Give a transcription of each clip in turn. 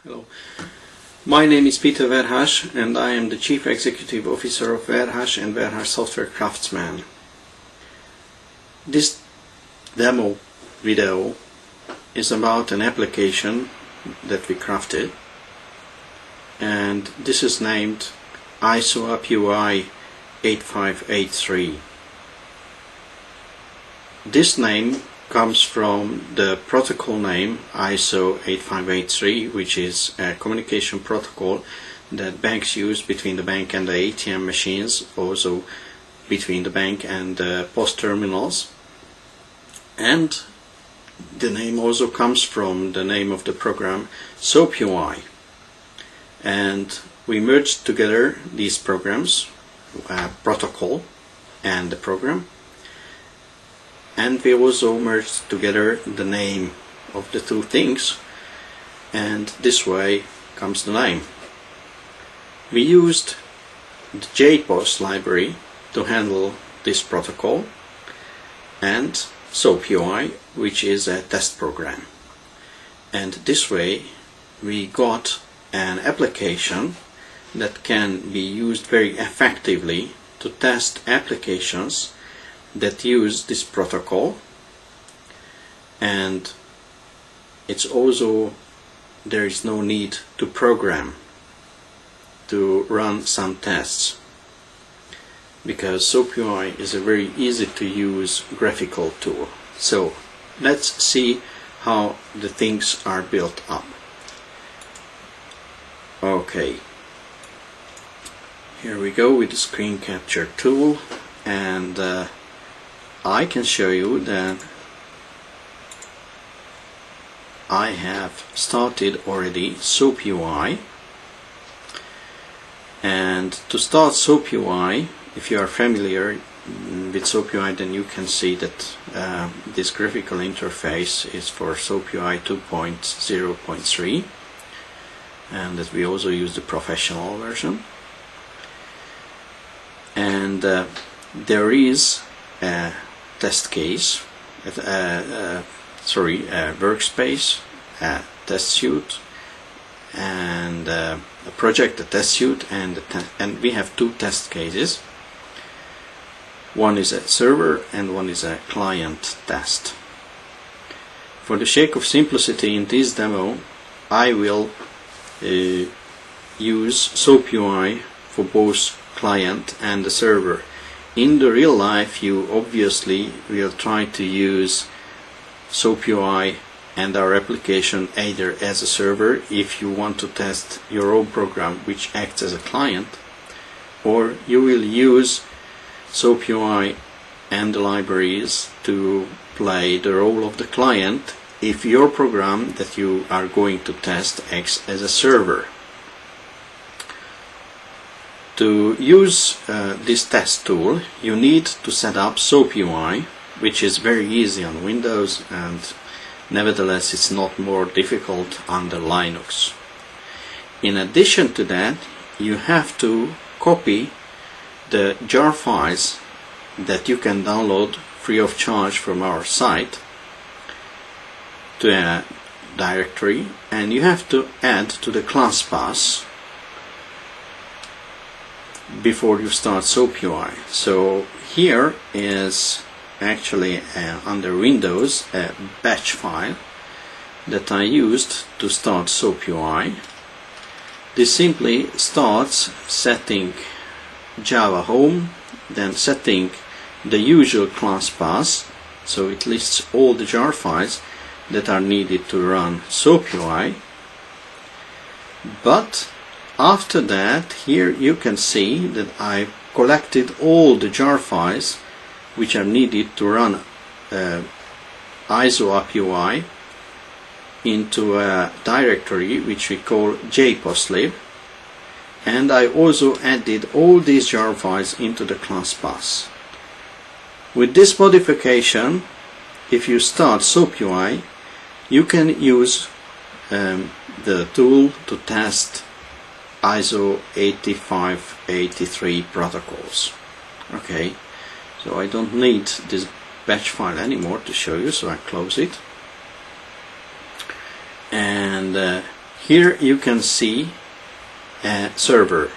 Hello, my name is Peter Verhaas and I am the Chief Executive Officer of Verhaas and Verhaas Software Craftsman. This demo video is about an application that we crafted, and this is named ISOAPui 8583. This name comes from the protocol name ISO 8583, which is a communication protocol that banks use between the bank and the ATM machines, also between the bank and the post terminals. And the name also comes from the name of the program SOAPui. And we merged together these programs, protocol and the program. And we also merged together the name of the two things, and this way comes the name. We used the JPOS library to handle this protocol, and SOAPui, which is a test program. And this way we got an application that can be used very effectively to test applications that use this protocol, and it's also there is no need to program to run some tests, because SOAPui is a very easy to use graphical tool. So let's see how the things are built up. Okay, here we go with the screen capture tool, and I can show you that I have started already SOAPui. And to start SOAPui, if you are familiar with SOAPui, then you can see that this graphical interface is for SOAPui 2.0.3, and that we also use the professional version. And there is a test case, workspace, a test suite, and a project, a test suite, and we have two test cases. One is a server and one is a client test. For the sake of simplicity in this demo, I will use SOAPui for both client and the server. In the real life, you obviously will try to use SOAPui and our application either as a server if you want to test your own program which acts as a client, or you will use SOAPui and the libraries to play the role of the client if your program that you are going to test acts as a server. To use this test tool, you need to set up SOAPui, which is very easy on Windows, and nevertheless it's not more difficult under Linux. In addition to that, you have to copy the jar files that you can download free of charge from our site to a directory, and you have to add to the class path before you start SOAPui. So here is actually under Windows a batch file that I used to start SOAPui. This simply starts setting Java home, then setting the usual class path, so it lists all the jar files that are needed to run SOAPui. But after that, here you can see that I collected all the jar files which are needed to run ISOAPui into a directory which we call JPOSlib, and I also added all these jar files into the class path. With this modification, if you start SOAPui, you can use the tool to test ISO 8583 protocols. Okay, so I don't need this batch file anymore to show you, so I close it. And Here you can see a server.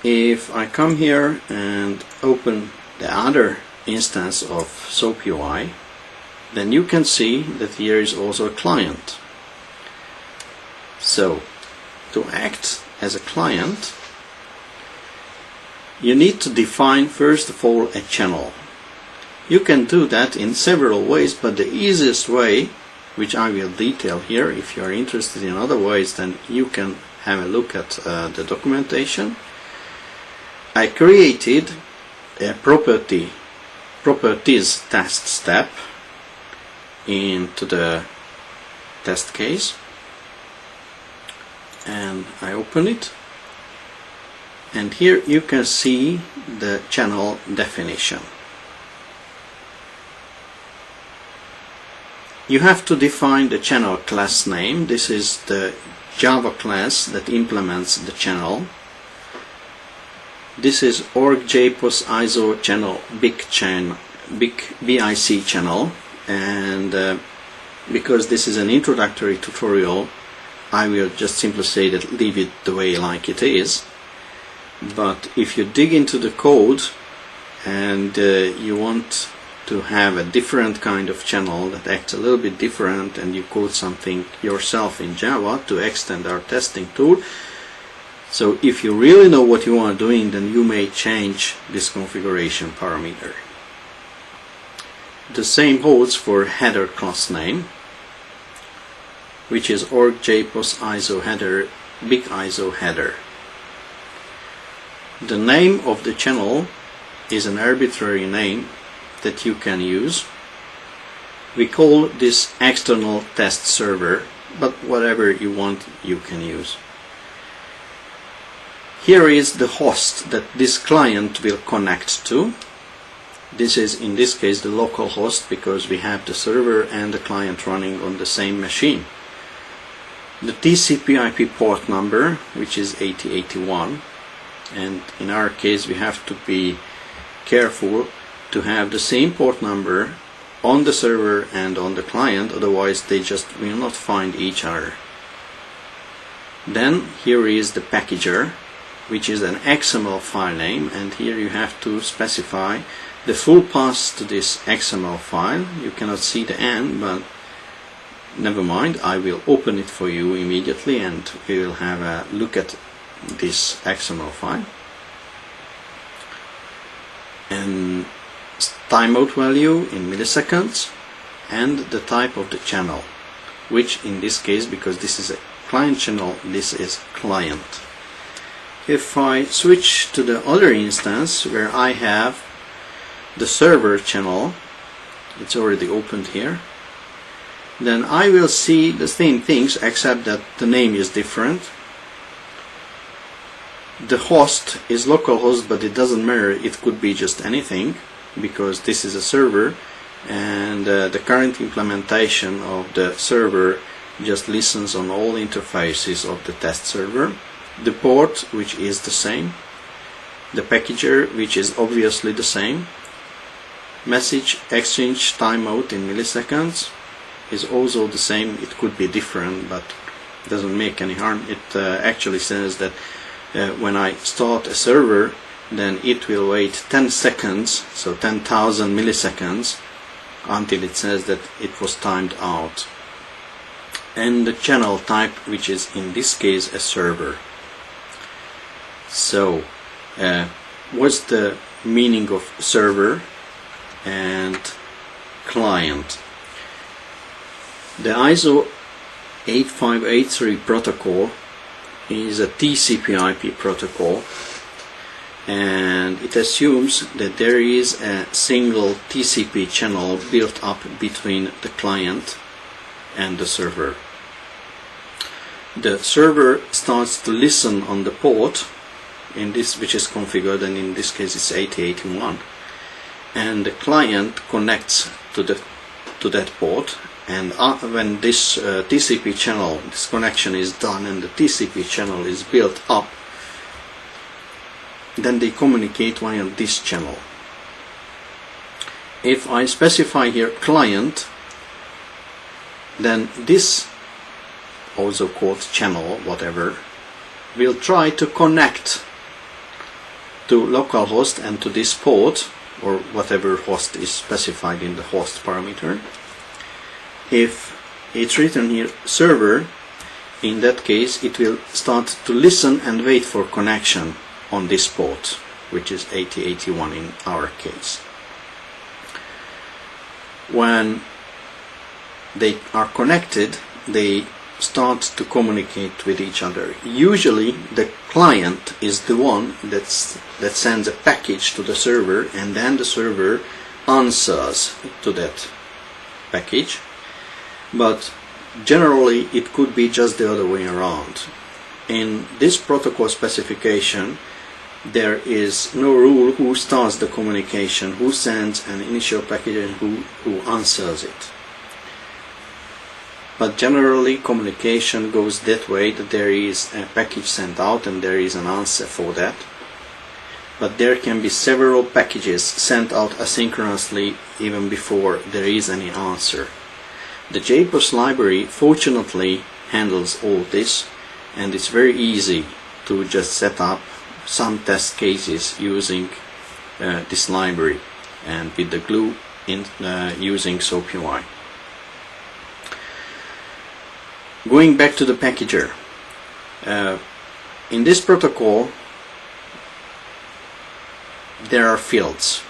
If I come here and open the other instance of SOAPui, then you can see that here is also a client. So, to act as a client, you need to define first of all a channel. You can do that in several ways, but the easiest way, which I will detail here, if you are interested in other ways, then you can have a look at the documentation. I created a properties test step into the test case, and I open it, and here you can see the channel definition. You have to define the channel class name. This is the Java class that implements the channel. This is org.jpos ISO channel BIC channel, and because this is an introductory tutorial, I will just simply say that leave it the way like it is. But if you dig into the code and you want to have a different kind of channel that acts a little bit different, and you code something yourself in Java to extend our testing tool, so if you really know what you are doing, then you may change this configuration parameter. The same holds for header class name, which is org.jpos ISO header BIC ISO header. The name of the channel is an arbitrary name that you can use. We call this external test server, but whatever you want you can use. Here is the host that this client will connect to. This is in this case the local host, because we have the server and the client running on the same machine. The TCP/IP port number, which is 8081, and in our case we have to be careful to have the same port number on the server and on the client, otherwise they just will not find each other. Then here is the packager, which is an XML file name, and here you have to specify the full path to this XML file. You cannot see the end, but never mind, I will open it for you immediately and we will have a look at this XML file. And timeout value in milliseconds, and the type of the channel, which in this case, because this is a client channel, this is client. If I switch to the other instance where I have the server channel, it's already opened here, then I will see the same things except that the name is different. The host is localhost, but it doesn't matter, it could be just anything, because this is a server, and the current implementation of the server just listens on all interfaces of the test server. The port, which is the same, the packager, which is obviously the same, message exchange timeout in milliseconds is also the same. It could be different, but it doesn't make any harm. It actually says that when I start a server, then it will wait 10 seconds, so 10,000 milliseconds, until it says that it was timed out. And the channel type, which is in this case a server. So, what's the meaning of server and client? The ISO 8583 protocol is a TCP/IP protocol, and it assumes that there is a single TCP channel built up between the client and the server. The server starts to listen on the port in this, which is configured, and in this case it's 8081, and the client connects to that port, and when this TCP channel, this connection is done and the TCP channel is built up, then they communicate via this channel. If I specify here client, then this also called channel, whatever, will try to connect to localhost and to this port, or whatever host is specified in the host parameter. If it's written here server, in that case it will start to listen and wait for connection on this port, which is 8081 in our case. When they are connected, they start to communicate with each other. Usually the client is the one that sends a package to the server, and then the server answers to that package. But generally it could be just the other way around. In this protocol specification there is no rule who starts the communication, who sends an initial package, and who answers it. But generally communication goes that way, that there is a package sent out and there is an answer for that. But there can be several packages sent out asynchronously even before there is any answer. The JPOS library fortunately handles all this, and it's very easy to just set up some test cases using this library and with the glue using SOAPui. Going back to the packager, in this protocol there are fields,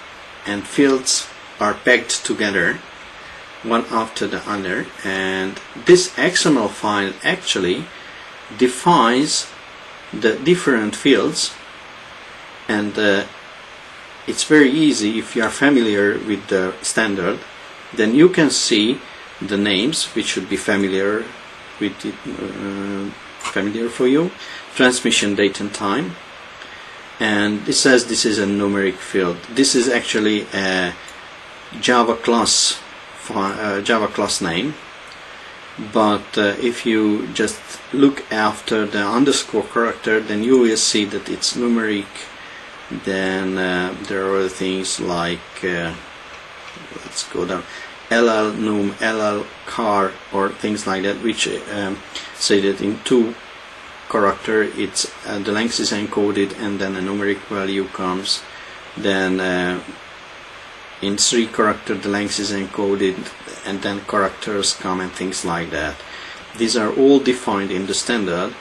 and fields are pegged together one after the other, and this XML file actually defines the different fields, and it's very easy. If you are familiar with the standard, then you can see the names, which should be familiar with it, familiar for you. Transmission date and time, and it says this is a numeric field. This is actually a Java class name, but if you just look after the underscore character, then you will see that it's numeric. Then there are other things like let's go down, LL num, LL car, or things like that, which say that in 2 character it's the length is encoded and then a numeric value comes. Then in 3 character the length is encoded and then characters come and things like that. These are all defined in the standard,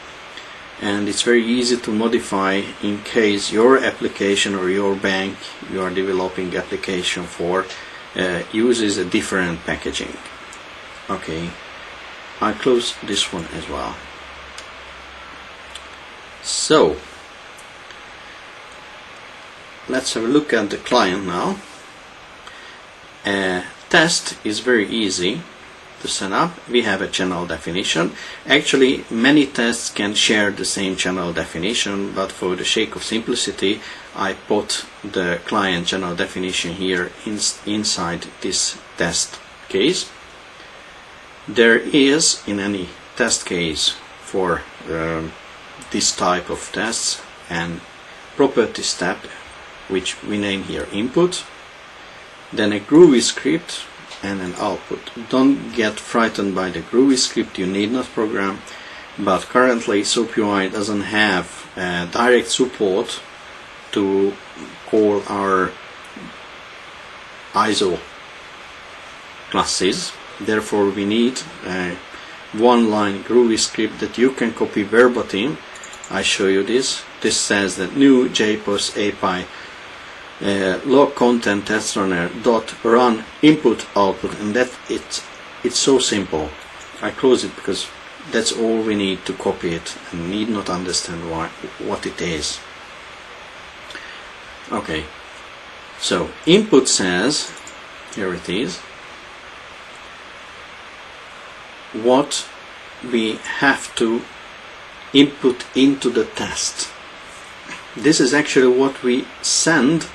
and it's very easy to modify in case your application or your bank you are developing application for uses a different packaging. Okay, I'll close this one as well. So let's have a look at the client now. Test is very easy to set up. We have a channel definition. Actually, many tests can share the same channel definition, but for the sake of simplicity, I put the client channel definition here inside this test case. There is, in any test case for this type of tests, an property step, which we name here input, then a Groovy script and an output. Don't get frightened by the Groovy script, you need not program, but currently SOAPui doesn't have direct support to call our ISO classes. Therefore we need a one-line Groovy script that you can copy verbatim. I show you this. This says that new JPOS API log content test runner dot run input output, and that it's so simple. I close it because that's all we need to copy it and need not understand what it is. Okay, so input says, here it is, what we have to input into the test. This is actually what we send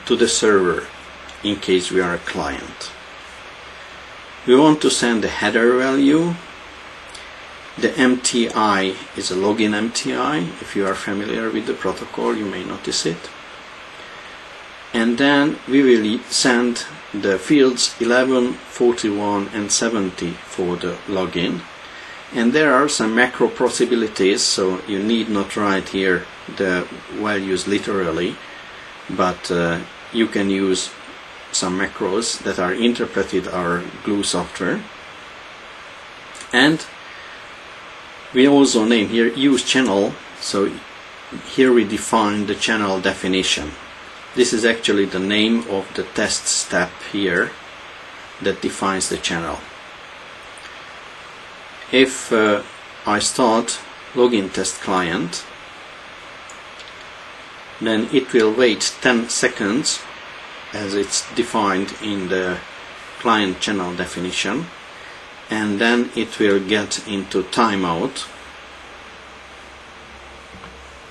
to the server in case we are a client. We want to send the header value. The MTI is a login MTI. If you are familiar with the protocol, you may notice it. And then we will send the fields 11, 41 and 70 for the login. And there are some macro possibilities, so you need not write here the values literally, but you can use some macros that are interpreted our glue software. And we also name here use channel, so here we define the channel definition. This is actually the name of the test step here that defines the channel. If I start login test client, then it will wait 10 seconds as it's defined in the client channel definition, and then it will get into timeout,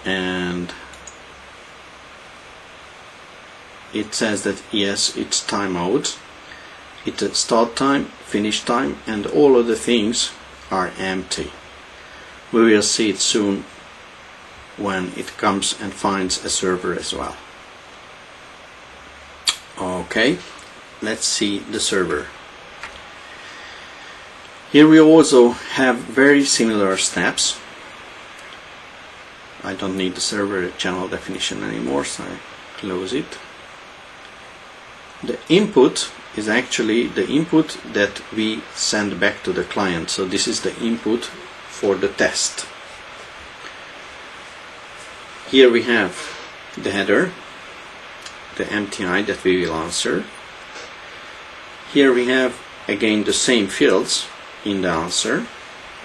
and it says that yes, it's timeout. It's a start time, finish time, and all of the things are empty. We will see it soon when it comes and finds a server as well. Okay, let's see the server. Here we also have very similar steps. I don't need the server channel definition anymore, so I close it. The input is actually the input that we send back to the client. So this is the input for the test. Here we have the header, the MTI that we will answer. Here we have again the same fields in the answer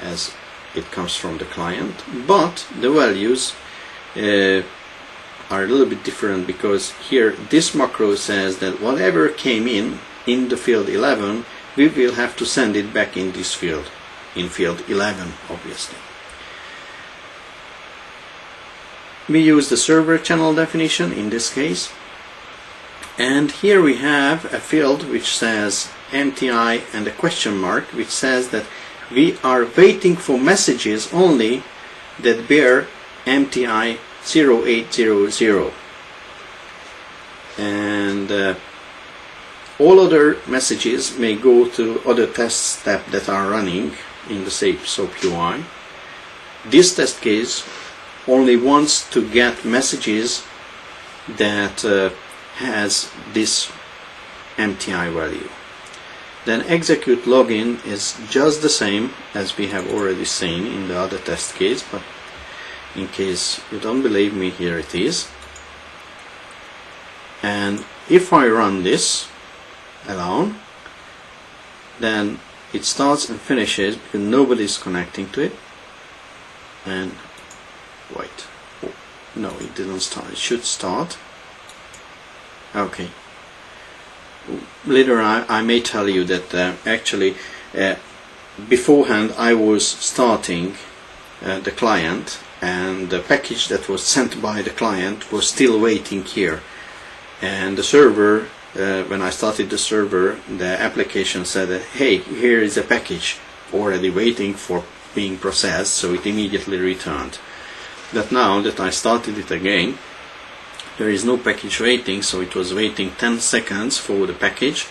as it comes from the client, but the values are a little bit different, because here this macro says that whatever came in the field 11, we will have to send it back in this field, in field 11 obviously. We use the server channel definition in this case, and here we have a field which says MTI and a question mark, which says that we are waiting for messages only that bear MTI 0800, and all other messages may go to other test steps that are running in the SOAPui. This test case only wants to get messages that has this MTI value. Then execute login is just the same as we have already seen in the other test case, but in case you don't believe me, here it is. And if I run this alone, then it starts and finishes because nobody is connecting to it. And wait, oh, no, it didn't start. It should start. Okay. Later I may tell you that actually beforehand I was starting the client, and the package that was sent by the client was still waiting here, and the server, when I started the server, the application said that, hey, here is a package already waiting for being processed, so it immediately returned. But now that I started it again, there is no package waiting, so it was waiting 10 seconds for the package,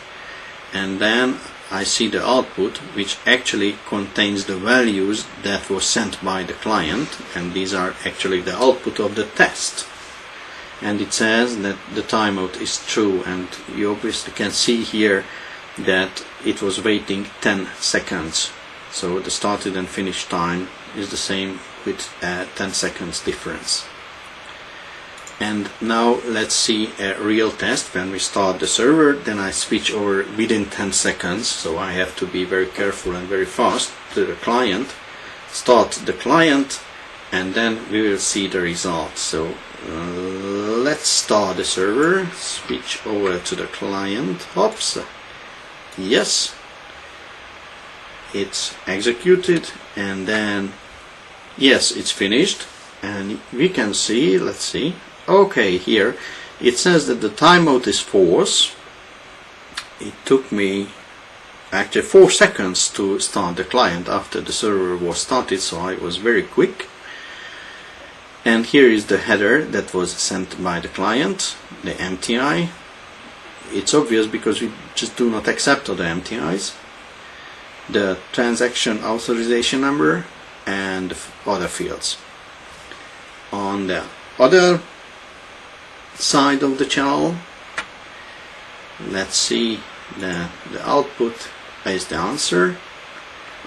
and then I see the output, which actually contains the values that were sent by the client, and these are actually the output of the test. And it says that the timeout is true, and you obviously can see here that it was waiting 10 seconds. So the started and finished time is the same with 10 seconds difference. And now let's see a real test. When we start the server, then I switch over within 10 seconds, so I have to be very careful and very fast to the client. Start the client, and then we will see the results. So let's start the server, switch over to the client. Oops, yes, it's executed, and then yes, it's finished, and we can see, let's see. Okay, here it says that the timeout is false. It took me actually 4 seconds to start the client after the server was started, so I was very quick. And here is the header that was sent by the client, the MTI. It's obvious because we just do not accept other MTIs. the transaction authorization number and other fields. On the other side of the channel, let's see the output is the answer.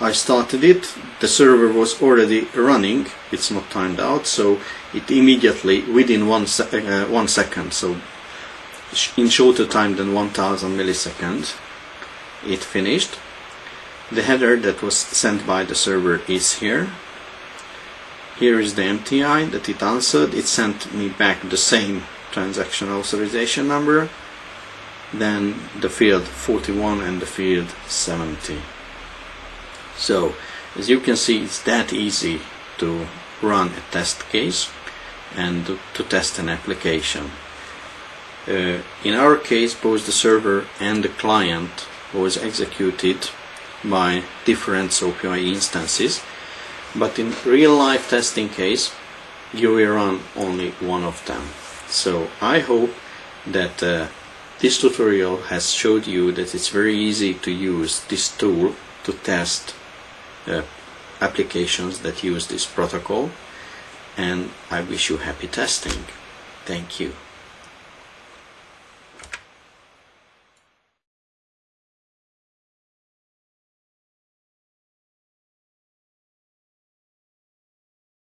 I started it, the server was already running, it's not timed out, so it immediately, within 1 second, so in shorter time than 1000 milliseconds, it finished. The header that was sent by the server is here. Here is the MTI that it answered. It sent me back the same transaction authorization number, then the field 41 and the field 70. So as you can see, it's that easy to run a test case and to test an application. In our case, both the server and the client was executed by different SOAPui instances, but in real life testing case you will run only one of them. So I hope that this tutorial has showed you that it's very easy to use this tool to test applications that use this protocol, and I wish you happy testing. Thank you.